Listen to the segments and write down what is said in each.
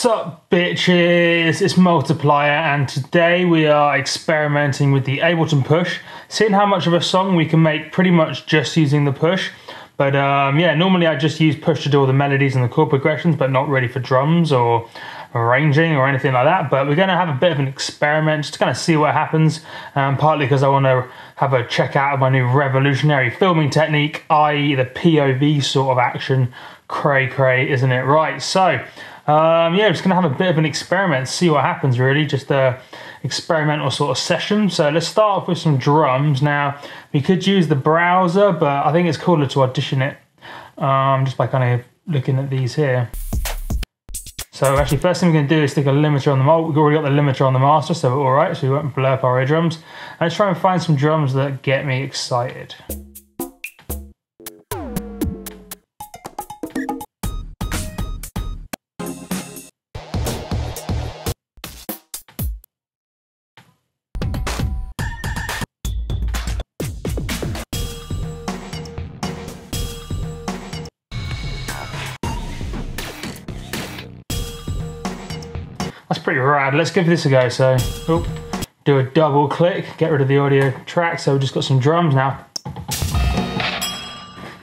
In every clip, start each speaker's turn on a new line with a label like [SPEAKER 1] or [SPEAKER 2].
[SPEAKER 1] Sup bitches, it's Multiplier, and today we are experimenting with the Ableton push, seeing how much of a song we can make pretty much just using the push. But yeah, normally I just use push to do all the melodies and the chord progressions, but not really for drums or arranging or anything like that. But we're going to have a bit of an experiment just to kind of see what happens, partly because I want to have a check out of my new revolutionary filming technique, i.e. the POV sort of action. Cray, isn't it? Right, so yeah, just gonna have a bit of an experiment, see what happens really, just a experimental sort of session. So let's start off with some drums. Now, we could use the browser, but I think it's cooler to audition it just by kind of looking at these here. So actually, first thing we're gonna do is stick a limiter on the we've already got the limiter on the master, so we're all right, so we won't blow up our eardrums. And let's try and find some drums that get me excited. That's pretty rad. Let's give this a go. So, do a double click, get rid of the audio track. So we've just got some drums now.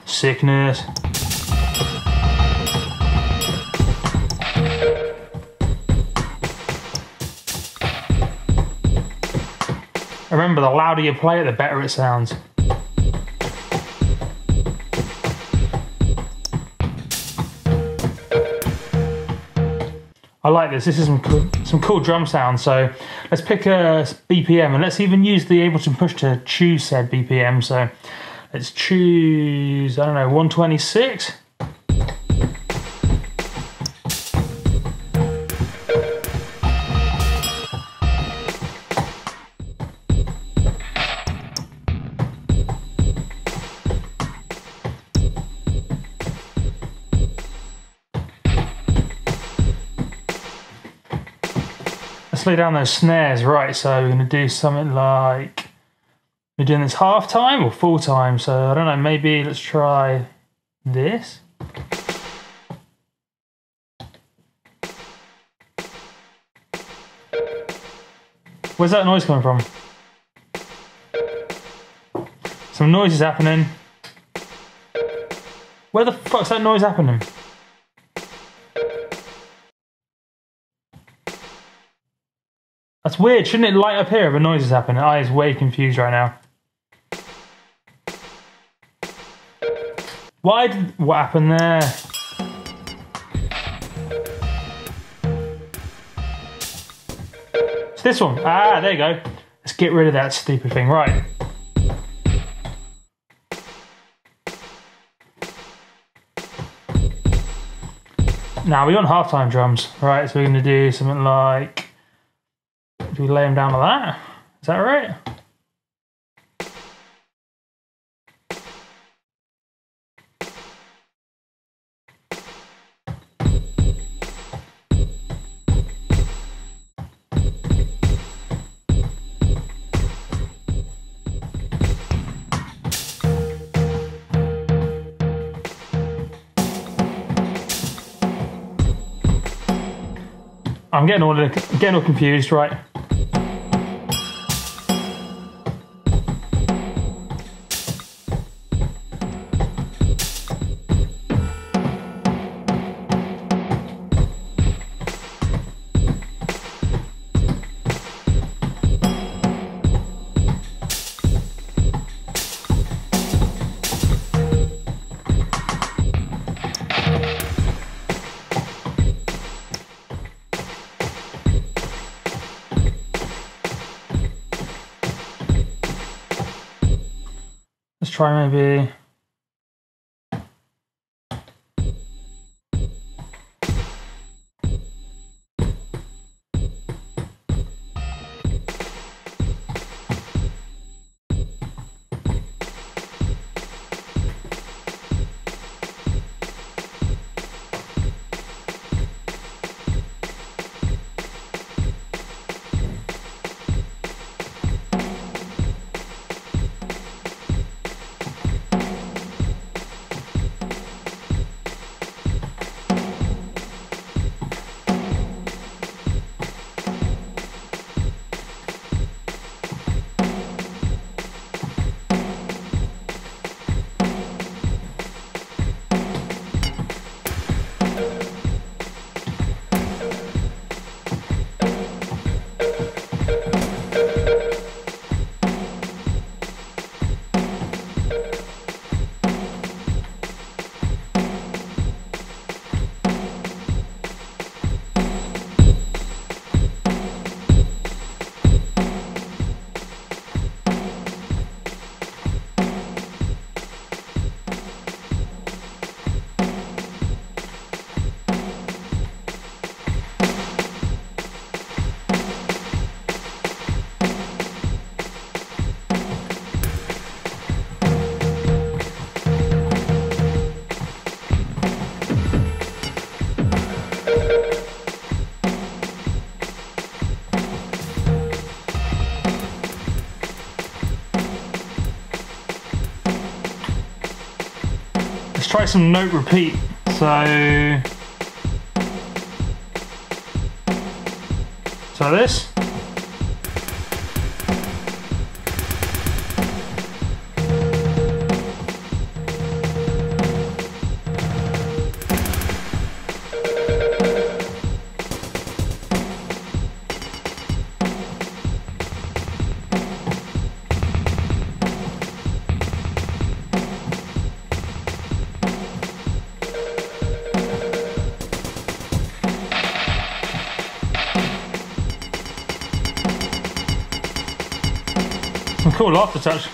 [SPEAKER 1] Sickness. Remember, the louder you play it, the better it sounds. I like this. This is some cool drum sounds. So let's pick a BPM, and let's even use the Ableton push to choose said BPM. So let's choose, I don't know, 126. Let's lay down those snares, right? So we're going to do something like, we're doing this half time or full time. So I don't know, maybe let's try this. Where's that noise coming from? Some noise is happening. Where the fuck's that noise happening? That's weird. Shouldn't it light up here if a noise is happening? I is way confused right now. What happened there? It's this one. Ah, there you go. Let's get rid of that stupid thing. Right. Now we're on halftime drums. Right, so we're going to do something like, do we lay them down like that? Is that right? I'm getting all confused, right? Let's try maybe. Let's try some note repeat. So this. Some cool aftertouch.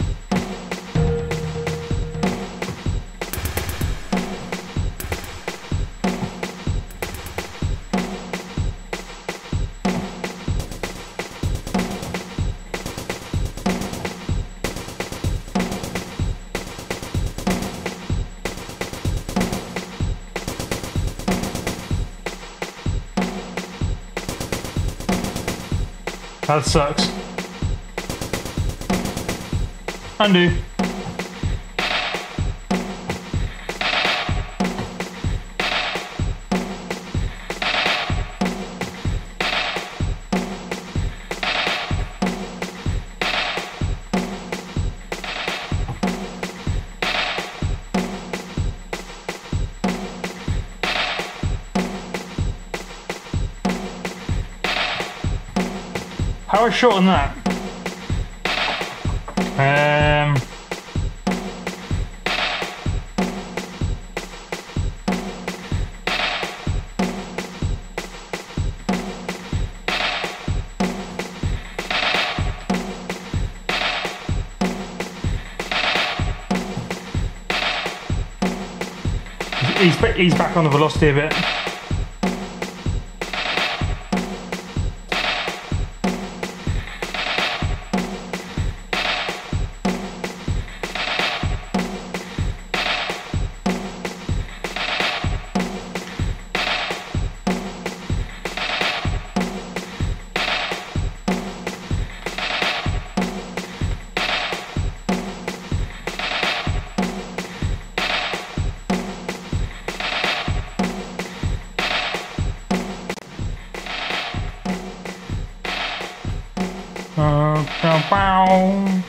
[SPEAKER 1] That sucks. Undo. How do I shorten that? Ease back on the velocity a bit. Bow, bow.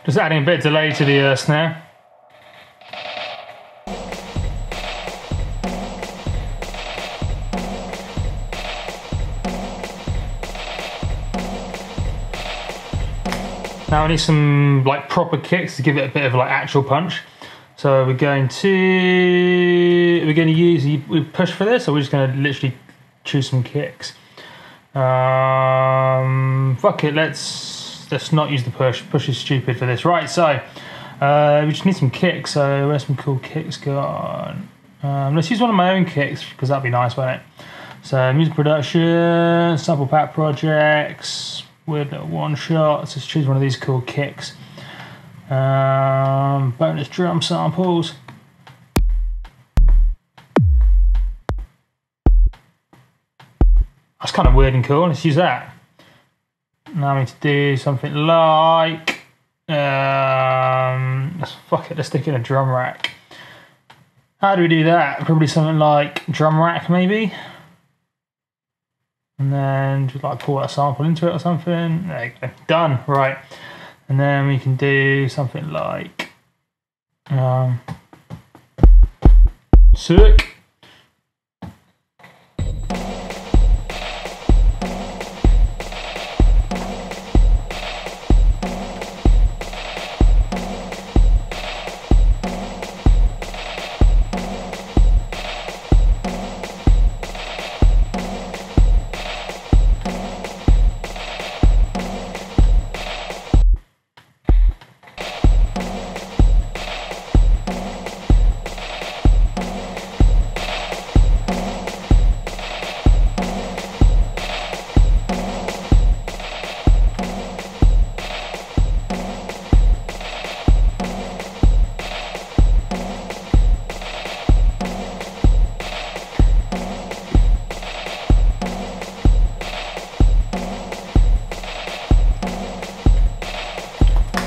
[SPEAKER 1] Just adding a bit of delay to the snare. Now I need some like proper kicks to give it a bit of like actual punch. So we're going to use, we push for this, or we're just going to literally choose some kicks. Fuck it, let's not use the push. Push is stupid for this. Right, so we just need some kicks. So where's some cool kicks gone? Let's use one of my own kicks because that'd be nice, won't it?
[SPEAKER 2] So music production, sample pack projects, weird little one shot. Let's just choose one of these cool kicks. Bonus drum samples. That's kind of weird and cool. Let's use that. Now I need to do something like let's stick in a drum rack. How do we do that? Probably something like drum rack maybe. And then just like pull that sample into it or something. There you go. Done. Right. And then we can do something like sick.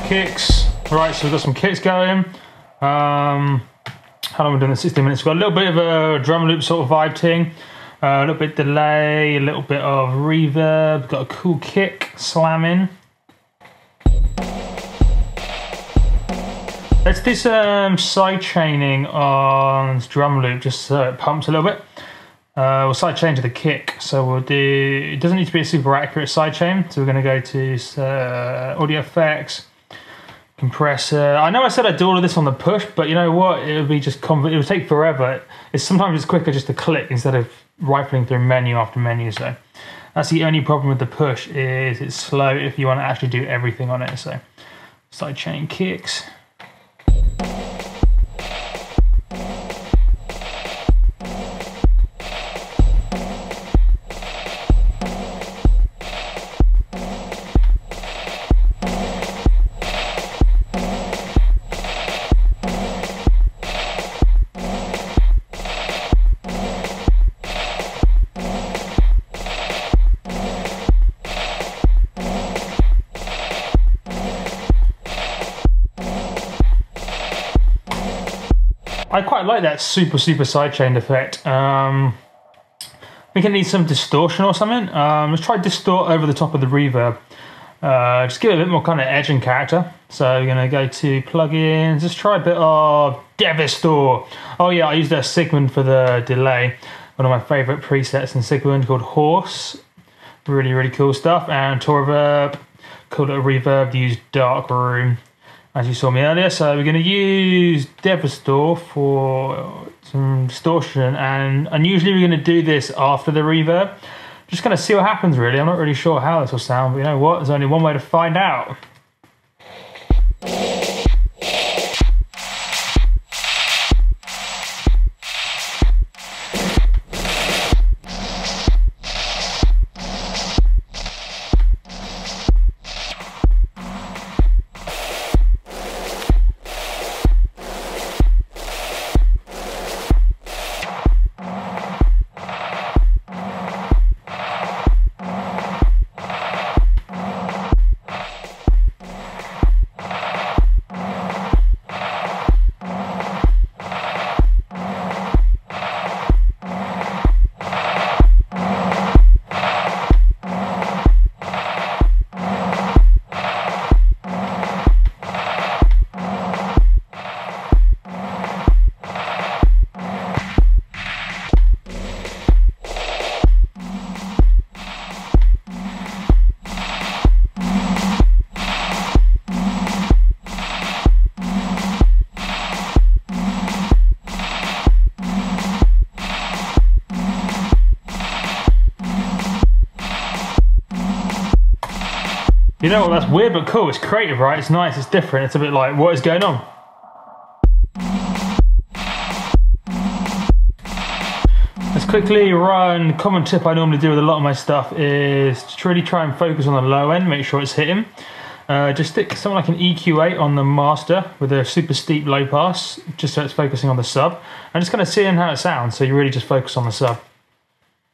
[SPEAKER 2] Kicks. Right, so we've got some kicks going. How long have we done the 16 minutes? We've got a little bit of a drum loop sort of vibe thing. A little bit delay, a little bit of reverb. Got a cool kick slamming. Let's do some side chaining on this drum loop just so it pumps a little bit. We'll side chain to the kick. So we'll do, it doesn't need to be a super accurate side chain. So we're going to go to audio effects. Compressor. I know I said I'd do all of this on the push, but you know what? It would be just it would take forever. Sometimes it's quicker just to click instead of rifling through menu after menu. So that's the only problem with the push, is it's slow if you want to actually do everything on it. So side chain kicks. I quite like that super sidechained effect. I think it needs some distortion or something. Let's try distort over the top of the reverb. Just give it a bit more kind of edge and character. So we're gonna go to plugins. Let's try a bit of Devastor. Oh yeah, I used a Sigmund for the delay. One of my favorite presets in Sigmund called Horse. Really cool stuff. And Torverb, cool little reverb. Use Dark Room, as you saw me earlier. So we're going to use Devastor for some distortion, and usually we're going to do this after the reverb. Just going to see what happens really. I'm not really sure how this will sound, but you know what? There's only one way to find out. You know what, that's weird but cool. It's creative, right? It's nice, it's different. It's a bit like, what is going on? Let's
[SPEAKER 1] quickly run. Common tip I normally do with a lot of my stuff is to really try and focus on the low end, make sure it's hitting. Just stick something like an EQ8 on the master with a super steep low pass, just so it's focusing on the sub. And just kind of seeing how it sounds, so you really just focus on the sub.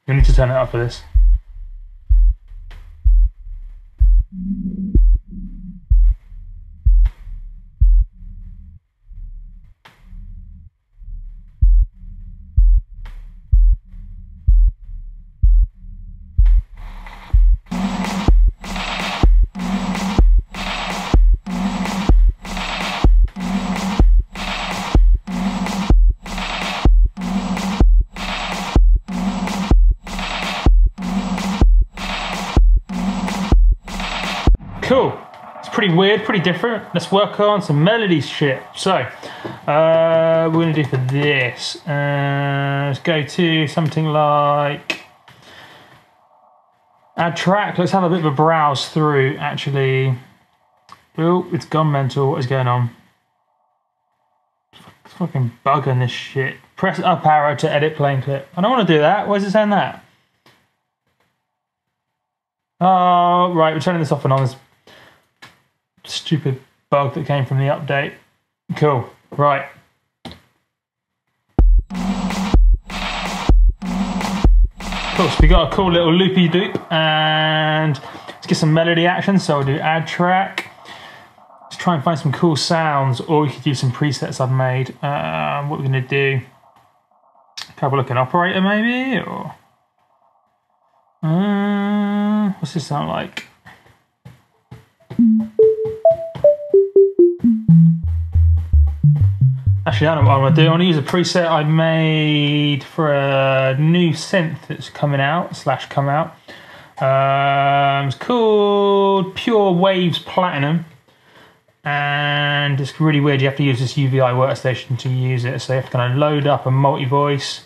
[SPEAKER 1] You need to turn it up for this. Cool. It's pretty weird, pretty different. Let's work on some melody shit. So, we're going to do for this. Let's go to something like add track. Let's have a bit of a browse through, actually. Oh, it's gone mental. What is going on? It's fucking bugging this shit. Press up arrow to edit playing clip. I don't want to do that. Why is it saying that? Oh, right. We're turning this off and on. This stupid bug that came from the update. Cool. Right. Cool. So we got a cool little loopy loop, and let's get some melody action. So we'll do add track. Let's try and find some cool sounds, or we could use some presets I've made. What we're going to do? Have a look at operator maybe, or what's this sound like? Actually, I don't know what I want to do. I want to use a preset I made for a new synth that's coming out, come out. It's called Pure Waves Platinum. And it's really weird. You have to use this UVI workstation to use it. So you have to kind of load up a multi-voice.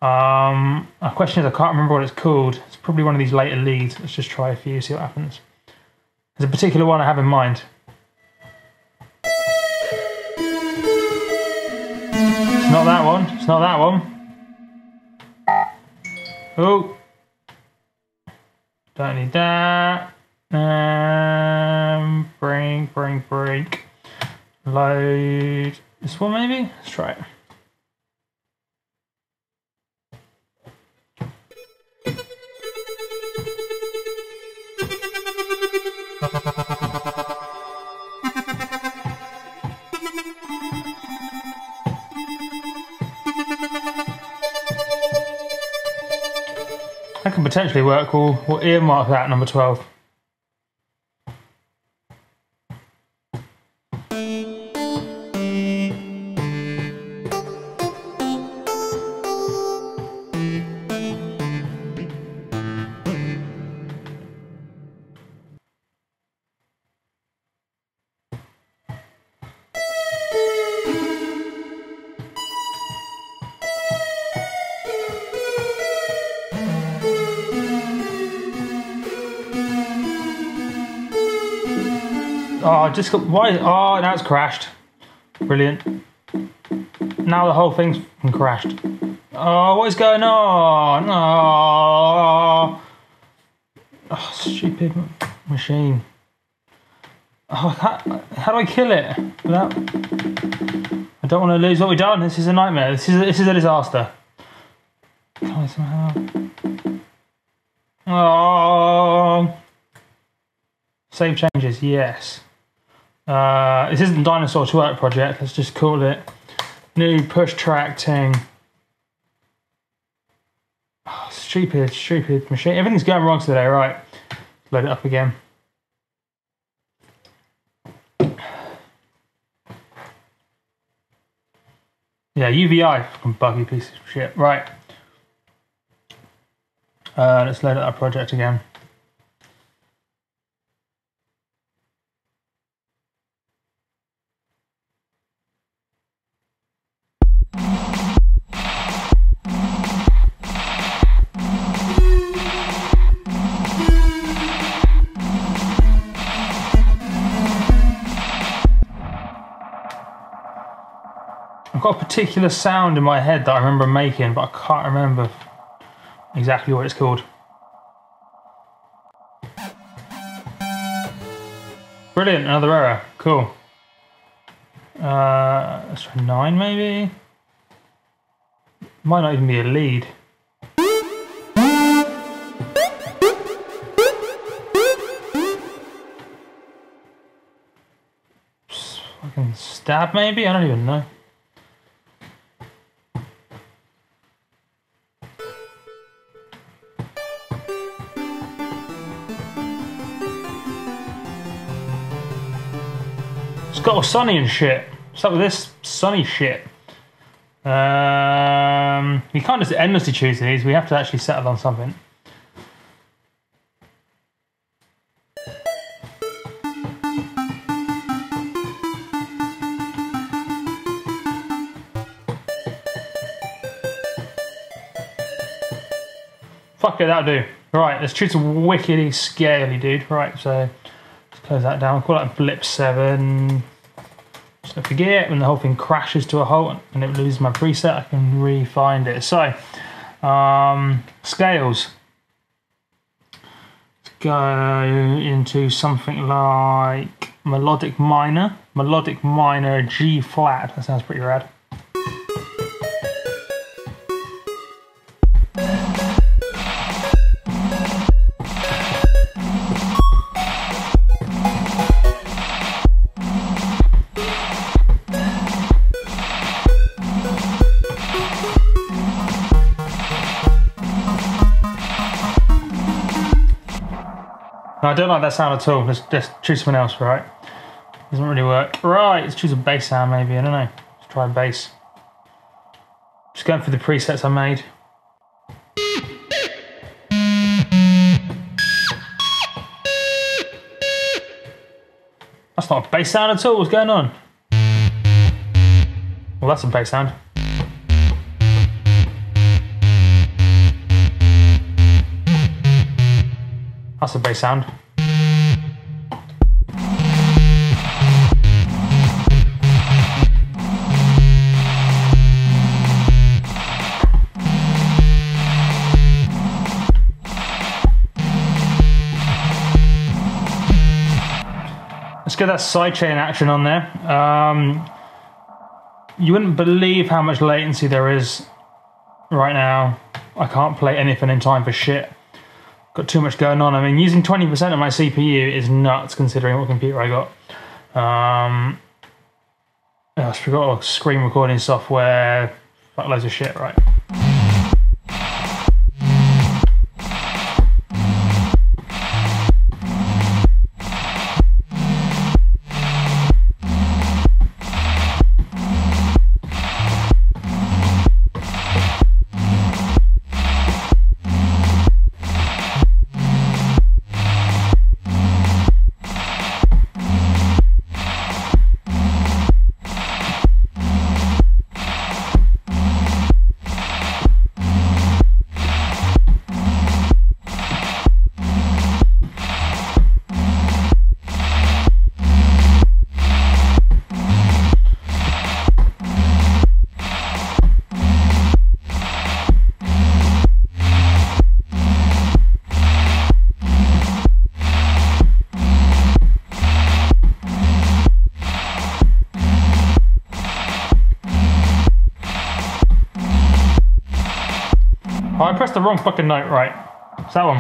[SPEAKER 1] A question is, I can't remember what it's called. It's probably one of these later leads. Let's just try a few, see what happens. There's a particular one I have in mind. It's not that one. It's not that one. Oh. Don't need that. Break. Load. This one maybe? Let's try it. That can potentially work. We'll earmark that number 12. Oh, I just got, why? Oh, now it's crashed. Brilliant. Now the whole thing's crashed. Oh, what is going on? Oh, stupid machine. Oh, how do I kill it? Without, I don't want to lose what we've done. This is a nightmare. This is a disaster. Can I somehow? Oh. Save changes, yes. This isn't Dinosaur to Work project, let's just call it new push track thing. Oh, stupid machine. Everything's going wrong today, right? Load it up again. Yeah, UVI, fucking buggy piece of shit. Right. Let's load up our project again. I've got a particular sound in my head that I remember making, but I can't remember exactly what it's called. Brilliant, another error. Cool. Let's try 9 maybe. Might not even be a lead. Fucking stab maybe? I don't even know. It's got all sunny and shit. What's up with this sunny shit? We can't just endlessly choose these, we have to actually settle on something. Fuck it, that'll do. Right, let's choose a wickedly scaly dude. Right, so let's close that down. Call that blip 7. So if I forget, when the whole thing crashes to a halt and it loses my preset, I can re-find it. So, scales. Let's go into something like melodic minor. Melodic minor G flat. That sounds pretty rad. No, I don't like that sound at all. Let's choose something else, right? Doesn't really work. Right, let's choose a bass sound maybe. I don't know. Let's try bass. Just going through the presets I made. That's not a bass sound at all. What's going on? Well, that's a bass sound. That's a bass sound. Let's get that sidechain action on there. You wouldn't believe how much latency there is right now. I can't play anything in time for shit. Got too much going on. I mean, using 20% of my CPU is nuts considering what computer I got. I forgot all screen recording software. Fuck loads of shit, right? Oh, I pressed the wrong fucking note, right. It's that one.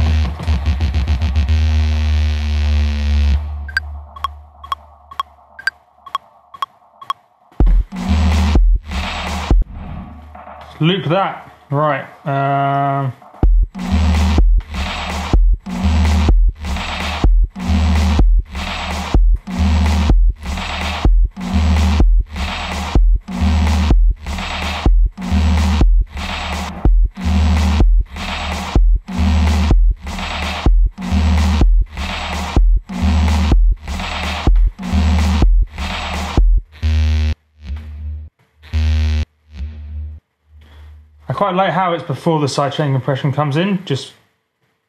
[SPEAKER 1] Let's loop that. Right. I quite like how it's before the sidechain compression comes in.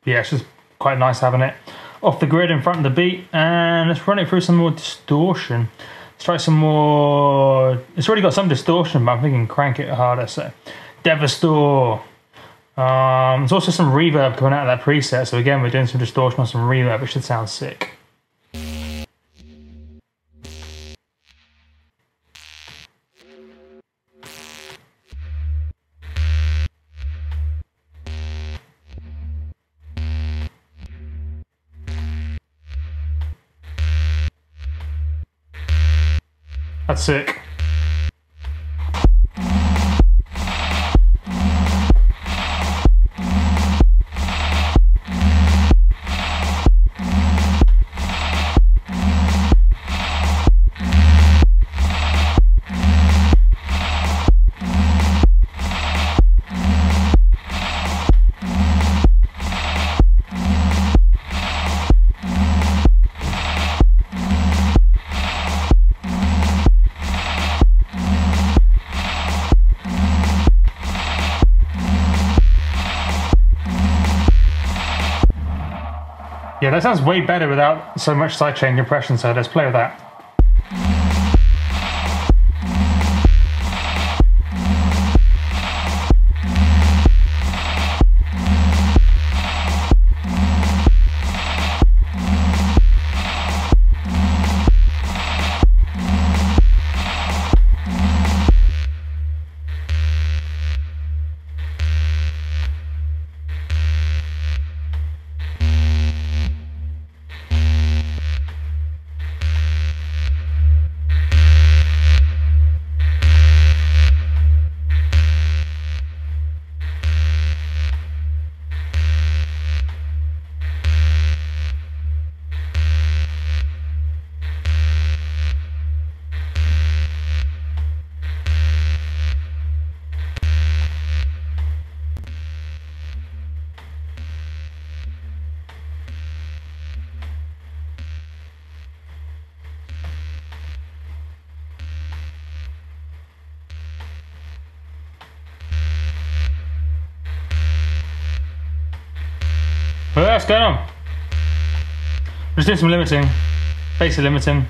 [SPEAKER 1] Yeah, it's just quite nice having it off the grid in front of the beat. And let's run it through some more distortion. Let's try some more. It's already got some distortion, but I'm thinking crank it harder. So, Devastor. There's also some reverb coming out of that preset, so again we're doing some distortion on some reverb, which should sound sick. That's sick. Yeah, that sounds way better without so much sidechain compression, so let's play with that. Well, what's going on? Just doing some limiting, basic limiting.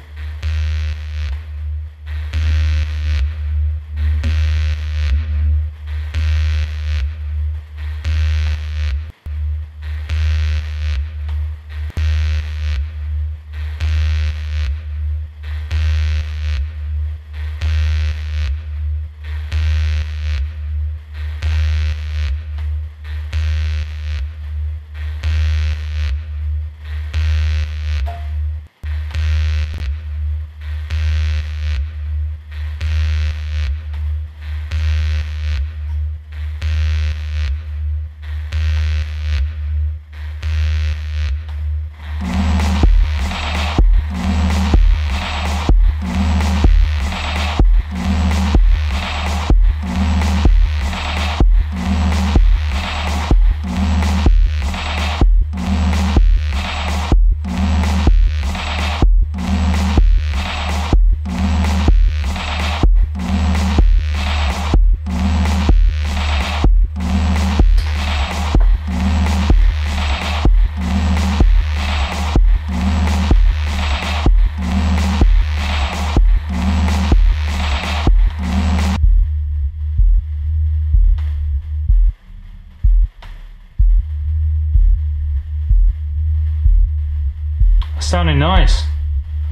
[SPEAKER 1] Sounding nice.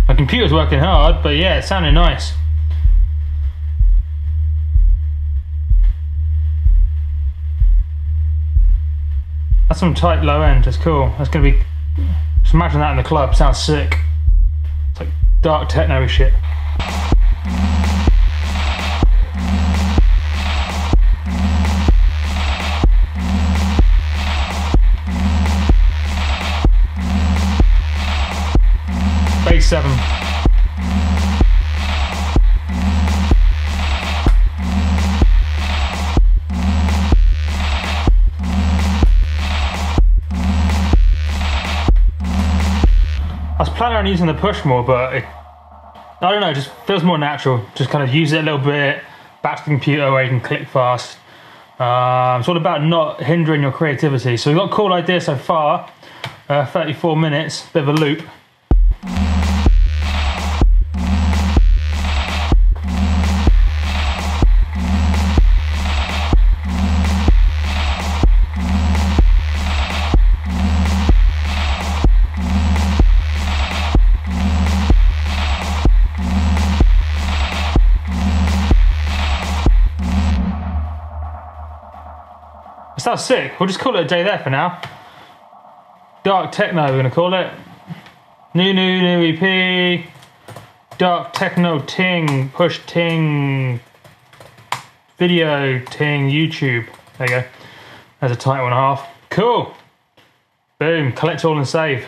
[SPEAKER 1] My computer's working hard, but yeah, it's sounding nice. That's some tight low end, that's cool. That's gonna be, just imagine that in the club, sounds sick. It's like dark techno shit. Bass 7. I was planning on using the push more, but I don't know, it just feels more natural. Just kind of use it a little bit, back to the computer where you can click fast. It's all about not hindering your creativity. So we've got a cool idea so far. 34 minutes, bit of a loop. That's sick. We'll just call it a day there for now. Dark Techno, we're gonna call it. New EP. Dark Techno Ting, Push Ting, Video Ting, YouTube. There you go. There's a tight 1.5. Cool. Boom. Collect all and save.